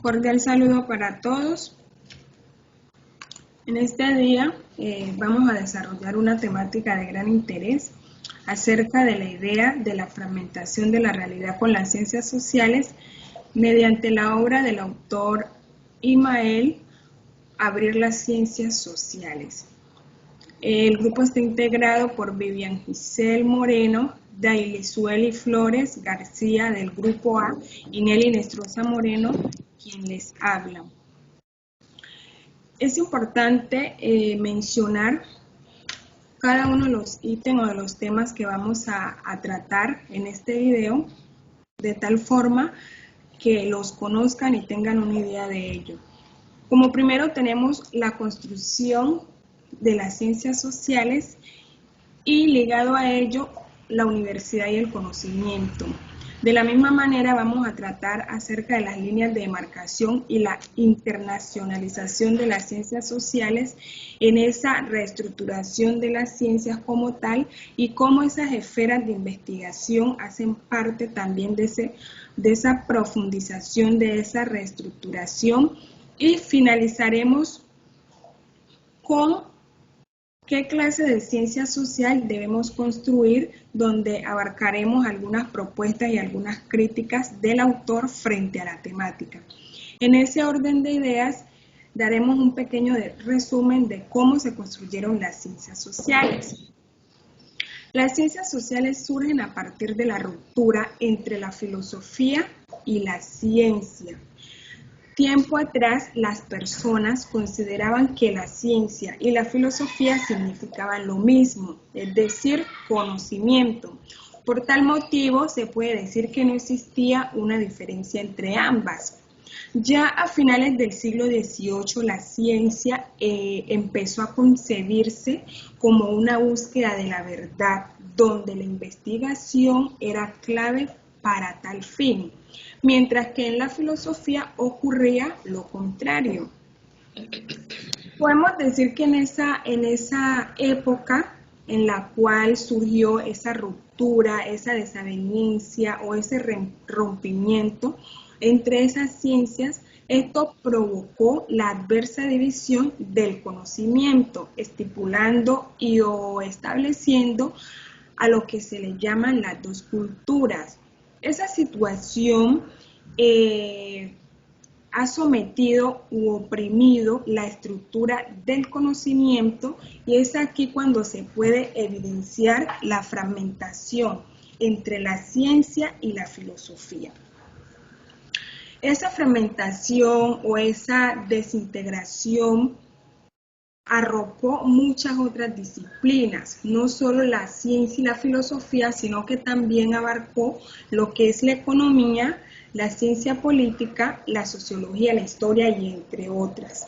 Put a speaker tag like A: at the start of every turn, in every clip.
A: Cordial saludo para todos. En este día vamos a desarrollar una temática de gran interés acerca de la idea de la fragmentación de la realidad con las ciencias sociales mediante la obra del autor Ismael Abrir las ciencias sociales. El grupo está integrado por Vivian Giselle Moreno, Dailisueli Flores García del grupo A y Nelly Nestroza Moreno, quien les habla. Es importante mencionar cada uno de los ítems o de los temas que vamos a tratar en este video, de tal forma que los conozcan y tengan una idea de ello. Como primero tenemos la construcción de las ciencias sociales y ligado a ello la universidad y el conocimiento. De la misma manera vamos a tratar acerca de las líneas de demarcación y la internacionalización de las ciencias sociales en esa reestructuración de las ciencias como tal y cómo esas esferas de investigación hacen parte también de esa profundización, de esa reestructuración, y finalizaremos con qué clase de ciencia social debemos construir, donde abarcaremos algunas propuestas y algunas críticas del autor frente a la temática. En ese orden de ideas, daremos un pequeño resumen de cómo se construyeron las ciencias sociales. Las ciencias sociales surgen a partir de la ruptura entre la filosofía y la ciencia. Tiempo atrás, las personas consideraban que la ciencia y la filosofía significaban lo mismo, es decir, conocimiento. Por tal motivo, se puede decir que no existía una diferencia entre ambas. Ya a finales del siglo XVIII, la ciencia empezó a concebirse como una búsqueda de la verdad, donde la investigación era clave para tal fin, mientras que en la filosofía ocurría lo contrario. Podemos decir que en esa época en la cual surgió esa ruptura, esa desaveniencia o ese rompimiento entre esas ciencias, esto provocó la adversa división del conocimiento, estipulando o estableciendo a lo que se le llaman las dos culturas. Esa situación ha sometido u oprimido la estructura del conocimiento, y es aquí cuando se puede evidenciar la fragmentación entre la ciencia y la filosofía. Esa fragmentación o esa desintegración arropó muchas otras disciplinas, no solo la ciencia y la filosofía, sino que también abarcó lo que es la economía, la ciencia política, la sociología, la historia y entre otras.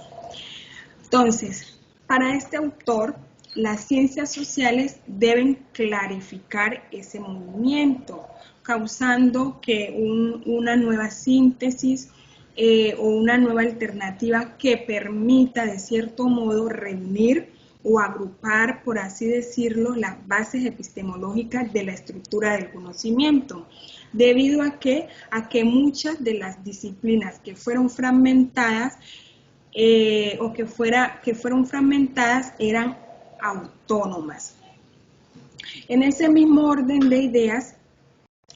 A: Entonces, para este autor, las ciencias sociales deben clarificar ese movimiento, causando que una nueva síntesis o una nueva alternativa que permita de cierto modo reunir o agrupar, por así decirlo, las bases epistemológicas de la estructura del conocimiento, debido a que muchas de las disciplinas que fueron fragmentadas que fueron fragmentadas eran autónomas. En ese mismo orden de ideas,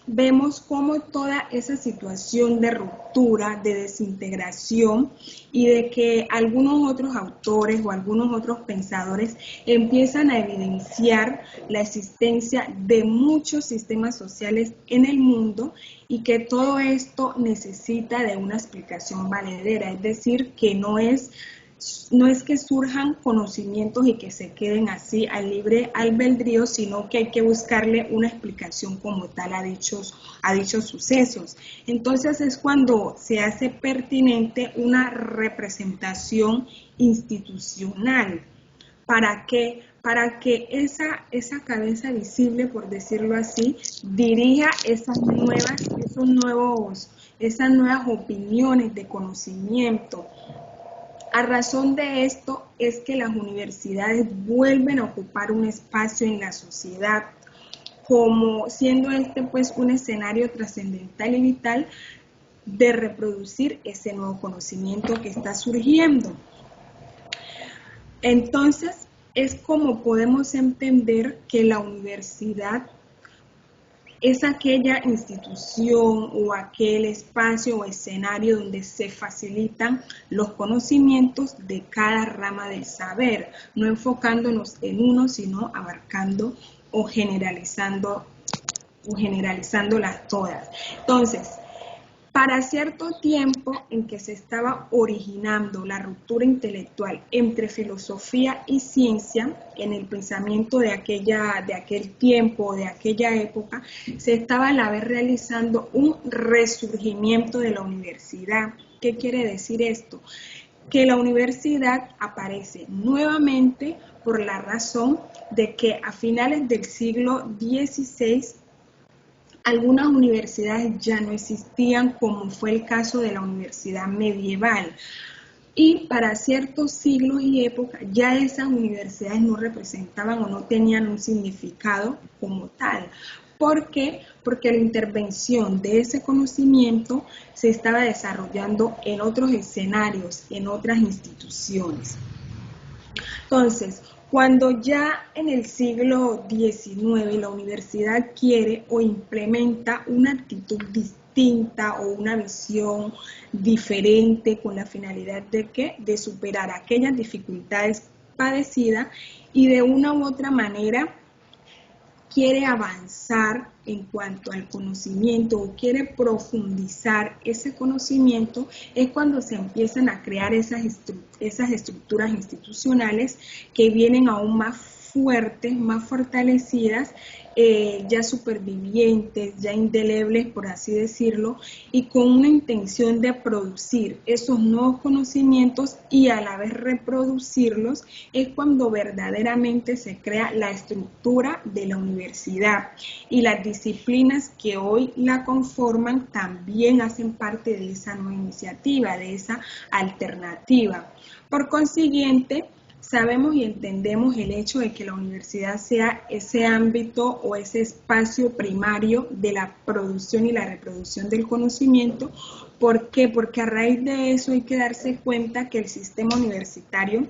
A: vemos cómo toda esa situación de ruptura, de desintegración y de que algunos otros autores o algunos otros pensadores empiezan a evidenciar la existencia de muchos sistemas sociales en el mundo y que todo esto necesita de una explicación valedera, es decir, que no es que surjan conocimientos y que se queden así al libre albedrío, sino que hay que buscarle una explicación como tal a dichos sucesos. Entonces es cuando se hace pertinente una representación institucional. ¿Para qué? Para que esa cabeza visible, por decirlo así, dirija esas nuevas opiniones de conocimiento. A razón de esto es que las universidades vuelven a ocupar un espacio en la sociedad, como siendo este pues un escenario trascendental y vital de reproducir ese nuevo conocimiento que está surgiendo. Entonces, es como podemos entender que la universidad es aquella institución o aquel espacio o escenario donde se facilitan los conocimientos de cada rama del saber, no enfocándonos en uno, sino abarcando o generalizándolas todas. Entonces, para cierto tiempo en que se estaba originando la ruptura intelectual entre filosofía y ciencia, en el pensamiento de aquel tiempo, de aquella época, se estaba a la vez realizando un resurgimiento de la universidad. ¿Qué quiere decir esto? Que la universidad aparece nuevamente por la razón de que a finales del siglo XVI algunas universidades ya no existían, como fue el caso de la universidad medieval. Y para ciertos siglos y épocas ya esas universidades no representaban o no tenían un significado como tal. ¿Por qué? Porque la intervención de ese conocimiento se estaba desarrollando en otros escenarios, en otras instituciones. Entonces, cuando ya en el siglo XIX la universidad quiere o implementa una actitud distinta o una visión diferente con la finalidad de ¿qué? De superar aquellas dificultades padecidas y de una u otra manera quiere avanzar en cuanto al conocimiento o quiere profundizar ese conocimiento, es cuando se empiezan a crear esas estructuras institucionales que vienen aún más fuertes, más fortalecidas, ya supervivientes, ya indelebles, por así decirlo, y con una intención de producir esos nuevos conocimientos y a la vez reproducirlos, es cuando verdaderamente se crea la estructura de la universidad. Y las disciplinas que hoy la conforman también hacen parte de esa nueva iniciativa, de esa alternativa. Por consiguiente, sabemos y entendemos el hecho de que la universidad sea ese ámbito o ese espacio primario de la producción y la reproducción del conocimiento. ¿Por qué? Porque a raíz de eso hay que darse cuenta que el sistema universitario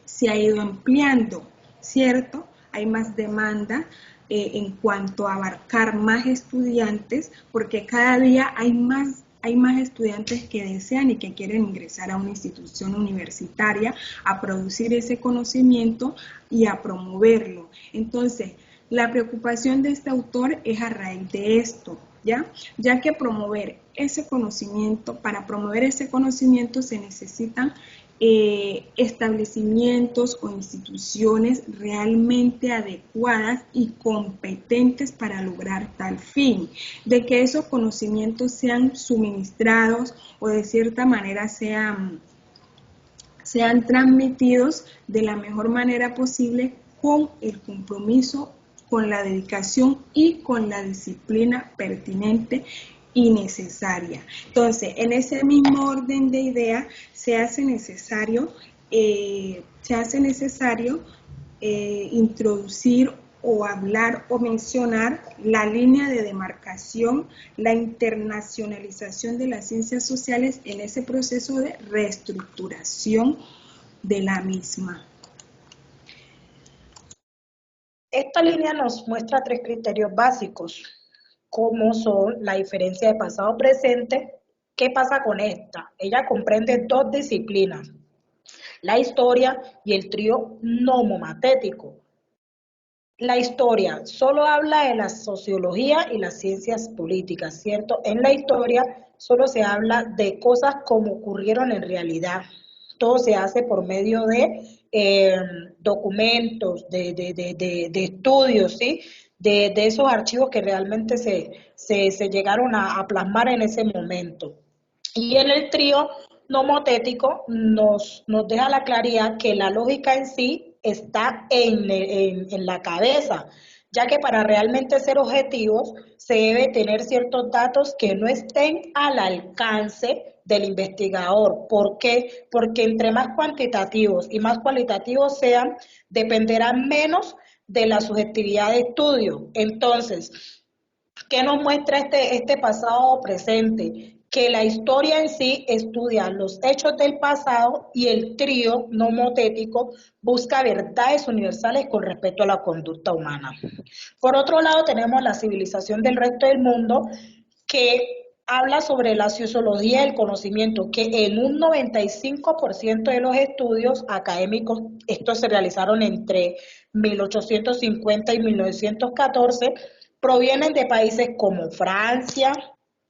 A: se ha ido ampliando, ¿cierto? Hay más demanda en cuanto a abarcar más estudiantes, porque cada día hay más estudiantes que desean y que quieren ingresar a una institución universitaria, a producir ese conocimiento y a promoverlo. Entonces, la preocupación de este autor es a raíz de esto, ya que promover ese conocimiento, para promover ese conocimiento se necesitan establecimientos o instituciones realmente adecuadas y competentes para lograr tal fin, de que esos conocimientos sean suministrados o de cierta manera sean transmitidos de la mejor manera posible con el compromiso, con la dedicación y con la disciplina pertinente y necesaria. Entonces, en ese mismo orden de ideas, se hace necesario introducir o hablar o mencionar la línea de demarcación, la internacionalización de las ciencias sociales en ese proceso de reestructuración de la misma.
B: Esta línea nos muestra 3 criterios básicos, como son la diferencia de pasado-presente. ¿Qué pasa con esta? Ella comprende 2 disciplinas, la historia y el trío nomomatético. La historia solo habla de la sociología y las ciencias políticas, ¿cierto? En la historia solo se habla de cosas como ocurrieron en realidad. Todo se hace por medio de documentos, de estudios, ¿sí? De esos archivos que realmente se llegaron a plasmar en ese momento. Y en el trío nomotético nos deja la claridad que la lógica en sí está en la cabeza, ya que para realmente ser objetivos se debe tener ciertos datos que no estén al alcance del investigador. ¿Por qué? Porque entre más cuantitativos y más cualitativos sean, dependerán menos de la subjetividad de estudio. Entonces, ¿qué nos muestra este pasado presente? que la historia en sí estudia los hechos del pasado y el trío nomotético busca verdades universales con respecto a la conducta humana. Por otro lado, tenemos la civilización del resto del mundo, que habla sobre la sociología del conocimiento, que en un 95% de los estudios académicos, estos se realizaron entre 1850 y 1914, provienen de países como Francia,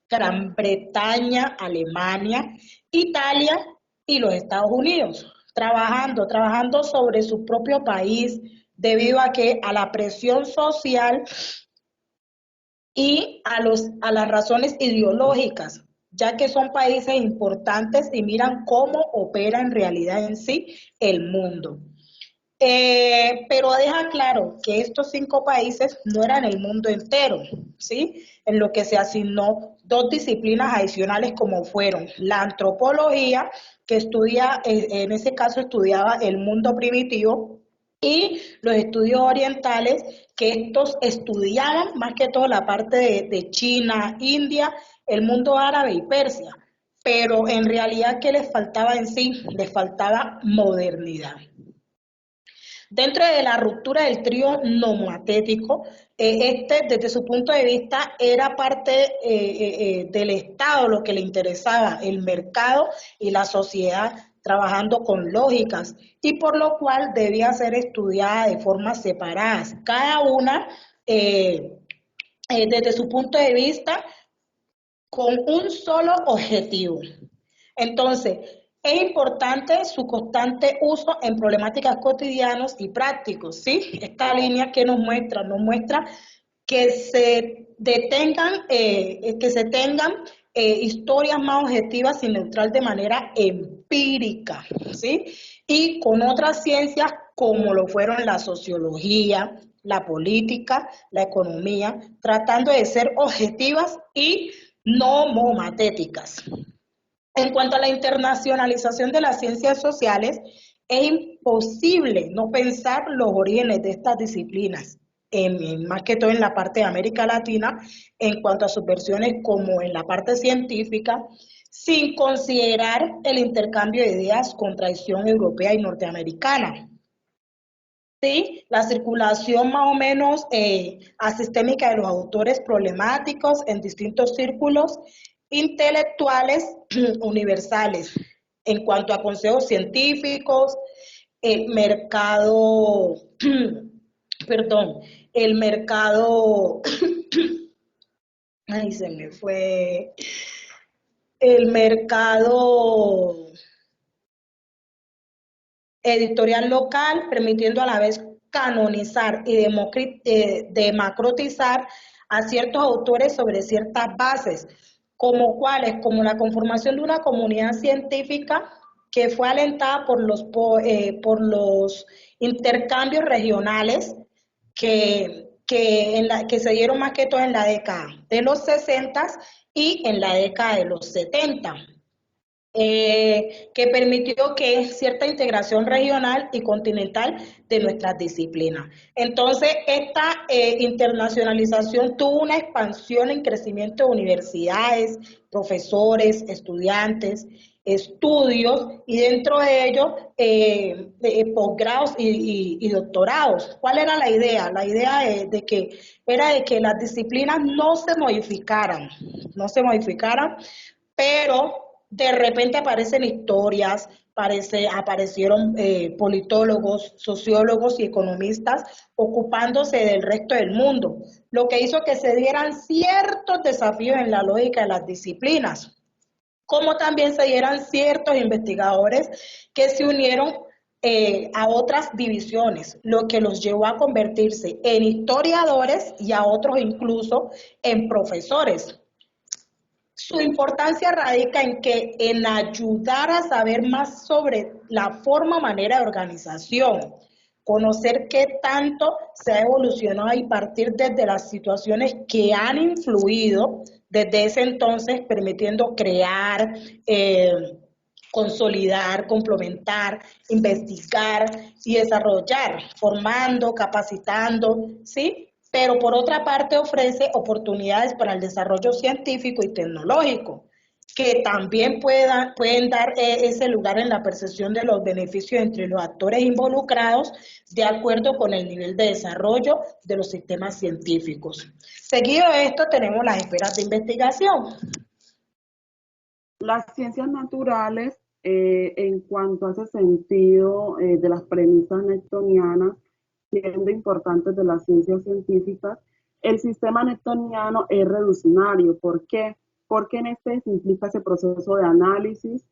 B: Gran Bretaña, Alemania, Italia y los Estados Unidos, trabajando sobre su propio país debido a la presión social y a las razones ideológicas, ya que son países importantes y miran cómo opera en realidad en sí el mundo. Pero deja claro que estos 5 países no eran el mundo entero, ¿sí? En lo que se asignó 2 disciplinas adicionales como fueron la antropología, que en ese caso estudiaba el mundo primitivo, y los estudios orientales, que estos estudiaban más que todo la parte de China, India, el mundo árabe y Persia. Pero en realidad, ¿qué les faltaba en sí? Les faltaba modernidad. Dentro de la ruptura del trío nomotético, desde su punto de vista, era parte del Estado lo que le interesaba, el mercado y la sociedad trabajando con lógicas, y por lo cual debía ser estudiada de formas separadas, cada una desde su punto de vista con un solo objetivo. Entonces, es importante su constante uso en problemáticas cotidianas y prácticos, ¿sí? Esta línea que nos muestra que se tengan historias más objetivas y neutral de manera empírica, ¿sí? Y con otras ciencias como lo fueron la sociología, la política, la economía, tratando de ser objetivas y no monotéticas. En cuanto a la internacionalización de las ciencias sociales, es imposible no pensar los orígenes de estas disciplinas, más que todo en la parte de América Latina, en cuanto a sus versiones como en la parte científica, sin considerar el intercambio de ideas con tradición europea y norteamericana. Sí, la circulación más o menos asistémica de los autores problemáticos en distintos círculos intelectuales universales en cuanto a consejos científicos, el mercado, perdón, el mercado, ay, se me fue, el mercado editorial local, permitiendo a la vez canonizar y democratizar a ciertos autores sobre ciertas bases, como cuáles, como la conformación de una comunidad científica que fue alentada por los intercambios regionales que se dieron más que todo en la década de los 60 y en la década de los 70. Que permitió que cierta integración regional y continental de nuestras disciplinas. Entonces, esta internacionalización tuvo una expansión en crecimiento de universidades, profesores, estudiantes, estudios, y dentro de ellos posgrados y doctorados. ¿Cuál era la idea? La idea era de que las disciplinas no se modificaran, pero de repente aparecen historias, aparecieron politólogos, sociólogos y economistas ocupándose del resto del mundo, lo que hizo que se dieran ciertos desafíos en la lógica de las disciplinas, como también se dieran ciertos investigadores que se unieron a otras divisiones, lo que los llevó a convertirse en historiadores y a otros incluso en profesores. Su importancia radica en ayudar a saber más sobre la manera de organización, conocer qué tanto se ha evolucionado y partir desde las situaciones que han influido desde ese entonces, permitiendo crear, consolidar, complementar, investigar y desarrollar, formando, capacitando, ¿sí? Pero por otra parte ofrece oportunidades para el desarrollo científico y tecnológico. que también pueden dar ese lugar en la percepción de los beneficios entre los actores involucrados de acuerdo con el nivel de desarrollo de los sistemas científicos. Seguido de esto tenemos las esferas de investigación.
C: Las ciencias naturales, en cuanto a ese sentido de las premisas newtonianas, siendo importantes de las ciencias científicas, el sistema newtoniano es reduccionario. ¿Por qué? Porque en este se implica ese proceso de análisis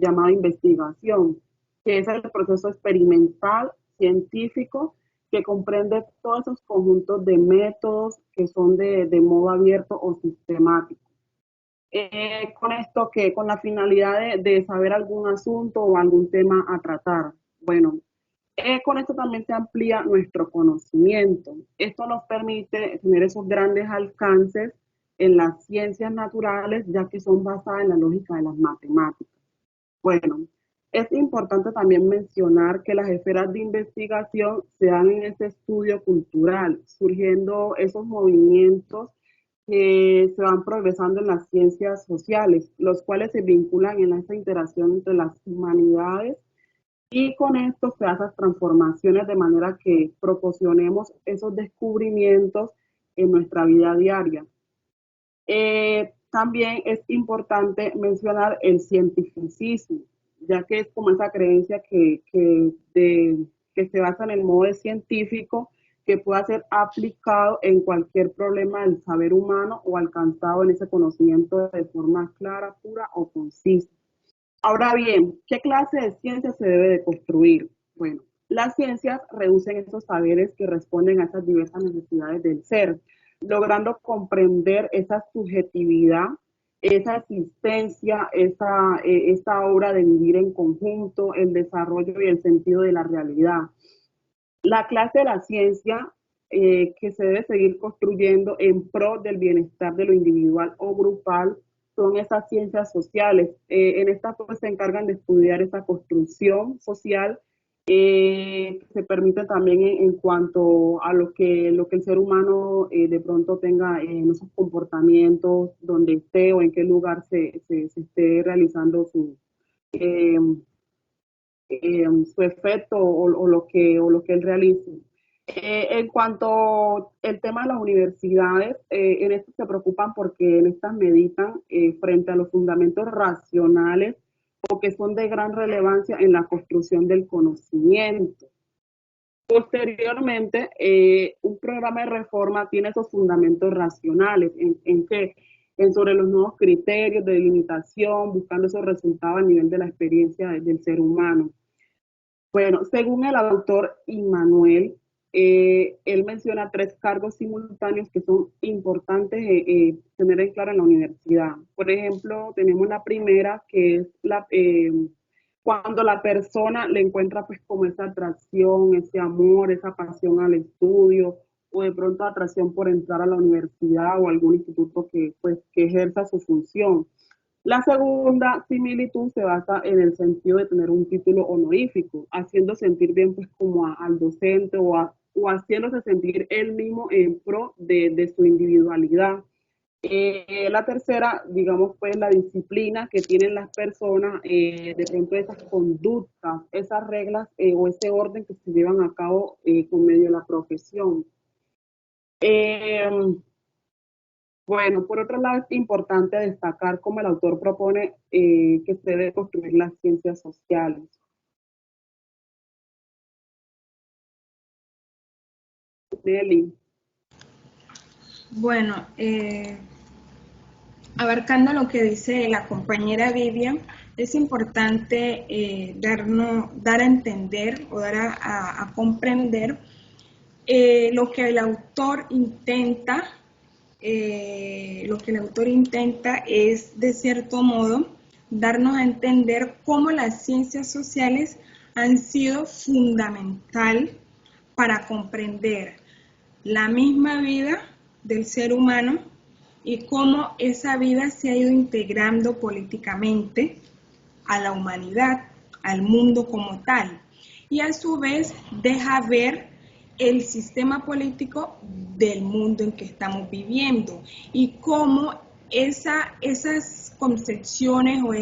C: llamado investigación, que es el proceso experimental, científico, que comprende todos esos conjuntos de métodos que son de modo abierto o sistemático. Con esto que con la finalidad de saber algún asunto o algún tema a tratar. Bueno, con esto también se amplía nuestro conocimiento. Esto nos permite tener esos grandes alcances en las ciencias naturales, ya que son basadas en la lógica de las matemáticas. Bueno, es importante también mencionar que las esferas de investigación se dan en ese estudio cultural, surgiendo esos movimientos que se van progresando en las ciencias sociales, los cuales se vinculan en esa interacción entre las humanidades y con esto se hacen transformaciones de manera que proporcionemos esos descubrimientos en nuestra vida diaria. También es importante mencionar el cientificismo, ya que es como esa creencia que se basa en el modo científico que pueda ser aplicado en cualquier problema del saber humano o alcanzado en ese conocimiento de forma clara, pura o concisa. Ahora bien, ¿qué clase de ciencia se debe de construir? Bueno, las ciencias reducen esos saberes que responden a esas diversas necesidades del ser, logrando comprender esa subjetividad, esa existencia, esta obra de vivir en conjunto, el desarrollo y el sentido de la realidad. La clase de la ciencia que se debe seguir construyendo en pro del bienestar de lo individual o grupal son esas ciencias sociales. En estas pues se encargan de estudiar esa construcción social que se permite también en cuanto a lo que el ser humano de pronto tenga en esos comportamientos, donde esté o en qué lugar se esté realizando eh, su efecto o lo que él realice. En cuanto al tema de las universidades, en esto se preocupan porque en estas meditan frente a los fundamentos racionales o que son de gran relevancia en la construcción del conocimiento. Posteriormente, un programa de reforma tiene esos fundamentos racionales en que sobre los nuevos criterios de delimitación, buscando esos resultados a nivel de la experiencia del ser humano. Bueno, según el autor Immanuel, él menciona 3 cargos simultáneos que son importantes tener en claro en la universidad. Por ejemplo, tenemos la primera, que es cuando la persona le encuentra pues como esa atracción, ese amor, esa pasión al estudio, o de pronto atracción por entrar a la universidad o algún instituto que ejerza su función. La segunda similitud se basa en el sentido de tener un título honorífico, haciendo sentir bien pues como al docente o haciéndose sentir él mismo en pro de su individualidad. La tercera, digamos, pues la disciplina que tienen las personas, de pronto esas conductas, esas reglas o ese orden que se llevan a cabo con medio de la profesión. Bueno, por otro lado, es importante destacar cómo el autor propone que se debe construir las ciencias sociales. Nelly.
A: Bueno, abarcando lo que dice la compañera Vivian, es importante dar a entender o dar a comprender lo que el autor intenta. Lo que el autor intenta es, de cierto modo, darnos a entender cómo las ciencias sociales han sido fundamental para comprender la misma vida del ser humano y cómo esa vida se ha ido integrando políticamente a la humanidad, al mundo como tal. Y a su vez deja ver el sistema político del mundo en que estamos viviendo y cómo esas concepciones o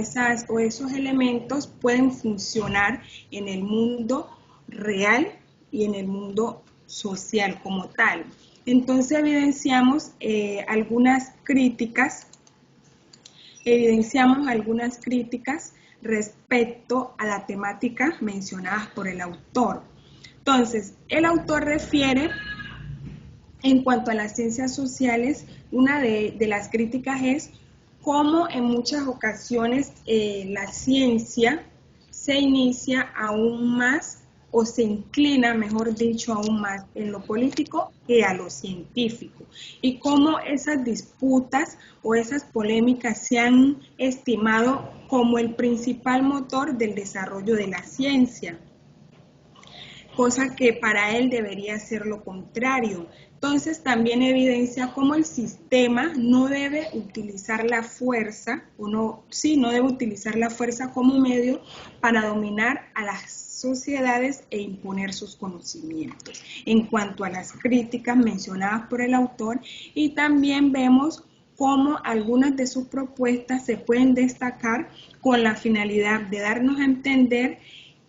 A: esos elementos pueden funcionar en el mundo real y en el mundo social como tal. Entonces evidenciamos algunas críticas respecto a la temática mencionadas por el autor. Entonces, el autor refiere, en cuanto a las ciencias sociales, una de las críticas es cómo en muchas ocasiones la ciencia se inicia aún más o se inclina, mejor dicho, aún más en lo político que a lo científico, y cómo esas disputas o esas polémicas se han estimado como el principal motor del desarrollo de la ciencia, cosa que para él debería ser lo contrario. Entonces también evidencia cómo el sistema no debe utilizar la fuerza, no debe utilizar la fuerza como medio para dominar a las sociedades e imponer sus conocimientos. En cuanto a las críticas mencionadas por el autor, y también vemos cómo algunas de sus propuestas se pueden destacar con la finalidad de darnos a entender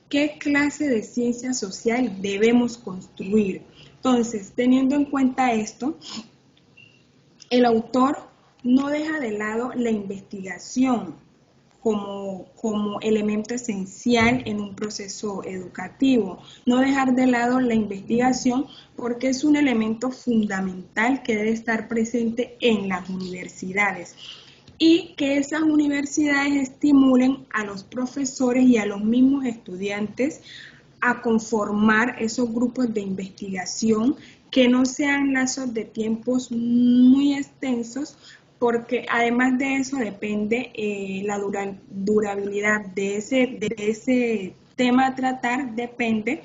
A: qué clase de ciencia social debemos construir. Entonces, teniendo en cuenta esto, el autor no deja de lado la investigación como elemento esencial en un proceso educativo. No dejar de lado la investigación porque es un elemento fundamental que debe estar presente en las universidades, y que esas universidades estimulen a los profesores y a los mismos estudiantes a conformar esos grupos de investigación que no sean lazos de tiempos muy extensos, porque además de eso depende la durabilidad de ese tema a tratar, depende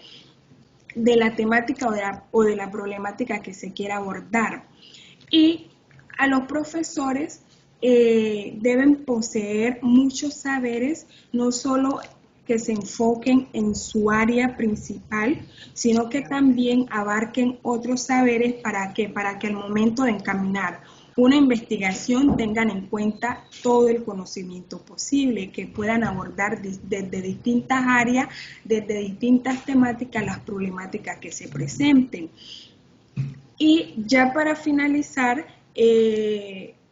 A: de la temática o de la problemática que se quiera abordar. Y a los profesores deben poseer muchos saberes, no solo que se enfoquen en su área principal, sino que también abarquen otros saberes para que al momento de encaminar una investigación tengan en cuenta todo el conocimiento posible, que puedan abordar desde distintas áreas, desde distintas temáticas, las problemáticas que se presenten. Y ya para finalizar,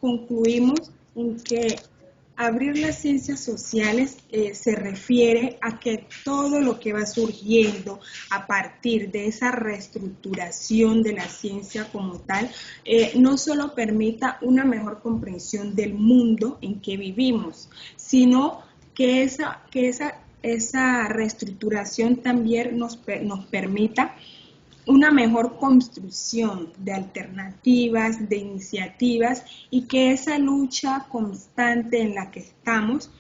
A: concluimos en que abrir las ciencias sociales se refiere a que todo lo que va surgiendo a partir de esa reestructuración de la ciencia como tal, no solo permita una mejor comprensión del mundo en que vivimos, sino que esa reestructuración también nos permita una mejor construcción de alternativas, de iniciativas, y que esa lucha constante en la que estamos,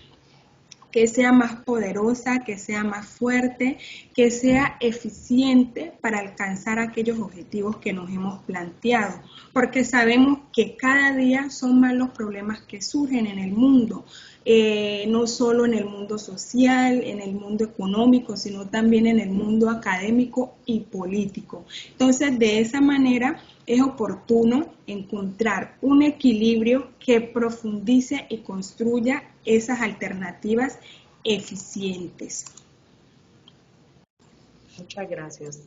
A: que sea más poderosa, que sea más fuerte, que sea eficiente para alcanzar aquellos objetivos que nos hemos planteado, porque sabemos que cada día son más los problemas que surgen en el mundo, no solo en el mundo social, en el mundo económico, sino también en el mundo académico y político. Entonces, de esa manera es oportuno encontrar un equilibrio que profundice y construya esas alternativas eficientes.
B: Muchas gracias.